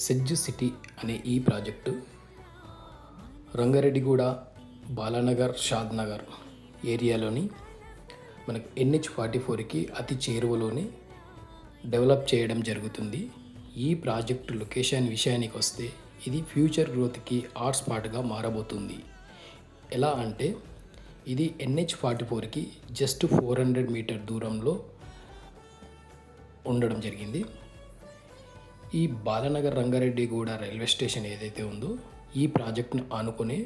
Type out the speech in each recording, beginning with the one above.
Sedge city అనే ఈ project Rangareddyguda, Balanagar, Shadnagar ఏరియాలోని మనకు NH-44కి అతి చేరువలోనే డెవలప్ చేయడం జరుగుతుంది. ఈ ప్రాజెక్టు లొకేషన్ విషయానికి వస్తే ఇది ఫ్యూచర్ గ్రోత్కి హాట్ స్పాట్గా మారబోతుంది. ఎలా అంటే ఇది NH-44కి జస్ట్ 400 మీటర్ దూరంలో ఉండడం జరిగింది. ఈ బాలానగర్ రంగారెడ్డిగూడ రైల్వే స్టేషన్ ఏదైతే ఉందో ఈ ప్రాజెక్ట్ను ఆనుకునే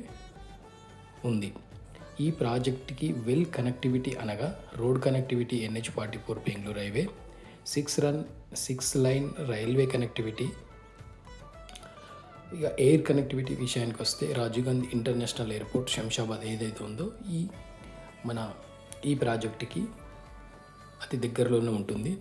ఉంది. ఈ ప్రాజెక్ట్కి వెల్ కనెక్టివిటీ అనగా road connectivity NH-44 Bengaluru highway, 6 line railway connectivity. ఇక ఎయిర్ కనెక్టివిటీ విషయానికి వస్తే రాజీవ్ గాంధీ ఇంటర్నేషనల్ ఎయిర్పోర్ట్ శంషాబాద్ ఏదైతే ఉందో ఈ ప్రాజెక్టుకి అతి దగ్గరలోనే ఉంటుంది.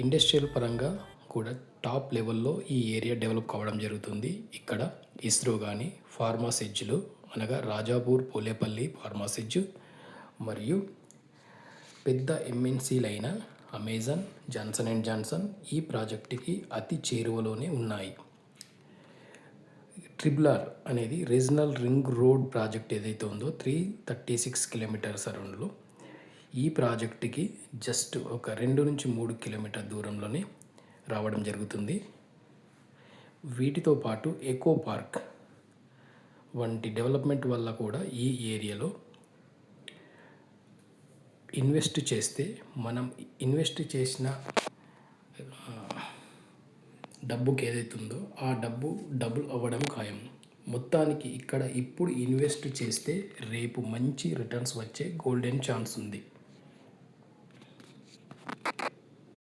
ఇండస్ట్రియల్ పరంగా కూడా టాప్ లెవెల్లో ఈ ఏరియా డెవలప్ కావడం జరుగుతుంది. ఇక్కడ ఇస్రో కానీ ఫార్మాసెడ్జ్లు అనగా రాజాపూర్, పోలేపల్లి ఫార్మాసెడ్జ్ మరియు పెద్ద MNCలైన అమెజాన్, జాన్సన్ అండ్ జాన్సన్ ఈ ప్రాజెక్టుకి అతి చేరువలోనే ఉన్నాయి. RRR అనేది రీజనల్ రింగ్ రోడ్ ప్రాజెక్ట్ ఏదైతే ఉందో 336 కిలోమీటర్స్ అరౌండ్లో ఈ ప్రాజెక్టుకి జస్ట్ ఒక 2 నుంచి 3 కిలోమీటర్ దూరంలోనే రావడం జరుగుతుంది. వీటితో పాటు ఎకో పార్క్ వంటి డెవలప్మెంట్ వల్ల కూడా ఈ ఏరియాలో ఇన్వెస్ట్ చేస్తే మనం ఇన్వెస్ట్ చేసిన డబ్బుకి ఏదైతే ఉందో ఆ డబ్బు డబుల్ అవ్వడం ఖాయం. మొత్తానికి ఇక్కడ ఇప్పుడు ఇన్వెస్ట్ చేస్తే రేపు మంచి రిటర్న్స్ వచ్చే గోల్డెన్ ఛాన్స్ ఉంది.